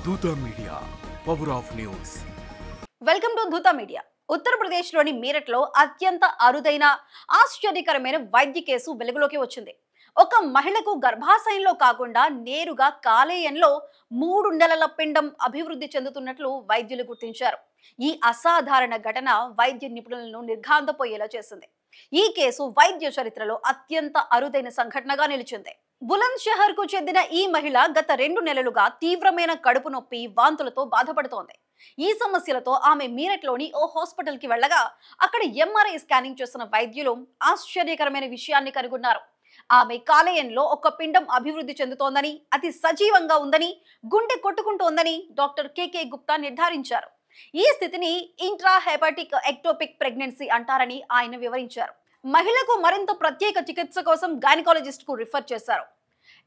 దూత media power of news. Welcome to దూత media. ఉత్తరప్రదేశ్లోని మీరట్లో అత్యంత అరుదైన ఆశ్చర్యకరమైన వైద్య కేసు వెలుగులోకి వచ్చింది. ఒక మహిళకు గర్భాశయంలో కాకుండా నేరుగా కాలేయంలో 3 నెలల పిండం అభివృద్ధి చెందుతున్నట్లు వైద్యులు గుర్తించారు. ఈ అసాధారణ ఘటన వైద్య నిపుణులను నిర్ఘాంతపోయేలా చేసింది. ఈ కేసు వైద్య చరిత్రలో అత్యంత అరుదైన సంఘటనగా నిలిచింది. బులంద్ షహర్ కు చెందిన ఈ మహిళ గత 2 నెలలుగా తీవ్రమైన కడుపు నొప్పి, వాంతులతో బాధపడుతోంది. ఈ సమస్యలతో ఆమె మీరట్లోని ఓ హాస్పిటల్ కి వెళ్ళగా అక్కడ ఎంఆర్ఐ స్కానింగ్ చేసిన వైద్యులు ఆశ్చర్యకరమైన విషయాన్ని కనుగొన్నారు. ఆమె కాలేయంలో ఒక పిండం అభివృద్ధి చెందుతోందని, అతి సజీవంగా ఉందని, గుండె కొట్టుకుంటోందని డాక్టర్ కేకే గుప్తా నిర్ధారించారు. ఈ స్థితిని ఇంట్రాహెపాటిక్ ఎక్టోపిక్ ప్రెగ్నెన్సీ అంటారని ఆయన వివరించారు. మహిళకు మరింత ప్రత్యేక చికిత్స కోసం గైనకాలజిస్ట్ కు రిఫర్ చేశారు.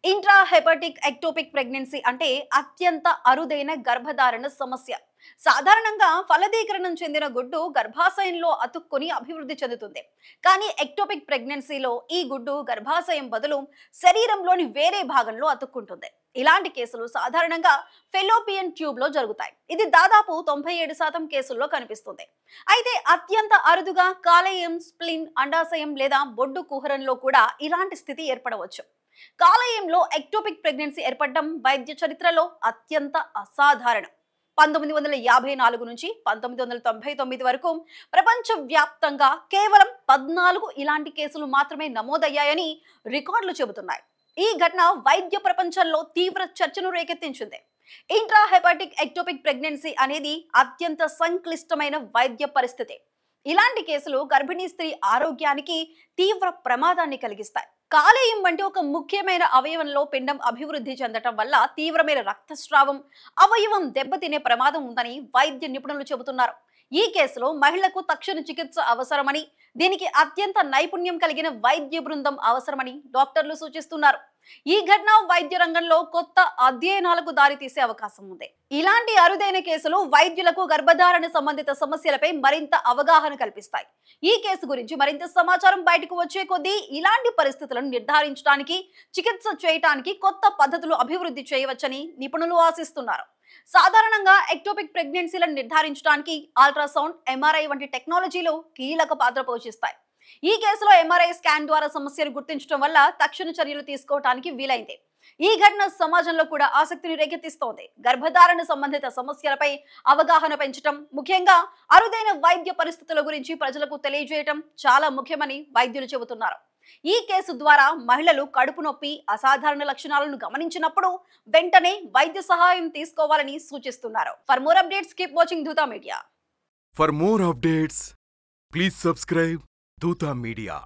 ఇంట్రాహెపాటిక్ ఎక్టోపిక్ ప్రెగ్నెన్సీ అంటే అత్యంత అరుదైన గర్భధారణ సమస్య. సాధారణంగా ఫలదీకరణం చెందిన గుడ్డు గర్భాశయంలో అతుక్కుని అభివృద్ధి చెందుతుంది. కానీ ఎక్టోపిక్ ప్రెగ్నెన్సీలో ఈ గుడ్డు గర్భాశయం బదులు శరీరంలోని వేరే భాగంలో అతుక్కుంటుంది. ఇలాంటి కేసులు సాధారణంగా ఫెలోపియన్ ట్యూబ్ లో జరుగుతాయి. ఇది దాదాపు 97% కేసుల్లో కనిపిస్తుంది. అయితే అత్యంత అరుదుగా కాలేయం, స్ప్లిన్, అండాశయం లేదా బొడ్డు కుహరంలో కూడా ఇలాంటి స్థితి ఏర్పడవచ్చు. కాలేయంలో ఎక్టోపిక్ ప్రెగ్నెన్సీ ఏర్పడడం వైద్య చరిత్రలో అత్యంత అసాధారణం. 1954 నుంచి 1999 వరకు ప్రపంచ వ్యాప్తంగా కేవలం 14 ఇలాంటి కేసులు మాత్రమే నమోదయ్యాయని రికార్డులు చెబుతున్నాయి. ఈ ఘటన వైద్య ప్రపంచంలో తీవ్ర చర్చను రేకెత్తించింది. ఇంట్రాహెపాటిక్ ఎక్టోపిక్ ప్రెగ్నెన్సీ అనేది అత్యంత సంక్లిష్టమైన వైద్య పరిస్థితి. ఇలాంటి కేసులు గర్భిణీ స్త్రీ ఆరోగ్యానికి తీవ్ర ప్రమాదాన్ని కలిగిస్తాయి. కాలేయం వంటి ఒక ముఖ్యమైన అవయవంలో పిండం అభివృద్ధి చెందటం వల్ల తీవ్రమైన రక్తస్రావం, అవయవం దెబ్బతినే ప్రమాదం ఉందని వైద్య నిపుణులు చెబుతున్నారు. ఈ కేసులో మహిళకు తక్షణ చికిత్స అవసరమని, దీనికి అత్యంత నైపుణ్యం కలిగిన వైద్య బృందం అవసరమని డాక్టర్లు సూచిస్తున్నారు. ఈ ఘటన వైద్య రంగంలో కొత్త అధ్యయనాలకు దారితీసే అవకాశం ఉంది. ఇలాంటి అరుదైన కేసులు వైద్యులకు గర్భధారణ సంబంధిత సమస్యలపై మరింత అవగాహన కల్పిస్తాయి. ఈ కేసు గురించి మరింత సమాచారం బయటకు వచ్చే కొద్దీ ఇలాంటి పరిస్థితులను నిర్ధారించడానికి, చికిత్స చేయడానికి కొత్త పద్ధతులు అభివృద్ధి చేయవచ్చని నిపుణులు ఆశిస్తున్నారు. సాధారణంగా ఎక్టోపిక్ ప్రెగ్నెన్సీలను నిర్ధారించడానికి అల్ట్రాసౌండ్, ఎంఆర్ఐ వంటి టెక్నాలజీలు కీలక పాత్ర పోషిస్తాయి. ఈ కేసులో ఎంఆర్ఐ స్కాన్ ద్వారా సమస్యను గుర్తించడం వల్ల తక్షణ చర్యలు తీసుకోవడానికి వీలైంది. ఈ ఘటన సమాజంలో కూడా ఆసక్తిని రేకెత్తిస్తోంది. గర్భధారణ సంబంధిత సమస్యలపై అవగాహన పెంచడం, ముఖ్యంగా అరుదైన వైద్య పరిస్థితుల గురించి ప్రజలకు తెలియజేయడం చాలా ముఖ్యమని వైద్యులు చెబుతున్నారు. ఈ కేసు ద్వారా మహిళలు కడుపు నొప్పి, అసాధారణ లక్షణాలను గమనించినప్పుడు వెంటనే వైద్య సహాయం తీసుకోవాలని సూచిస్తున్నారు. For more updates keep watching Dootha media. For more updates please subscribe Dootha media.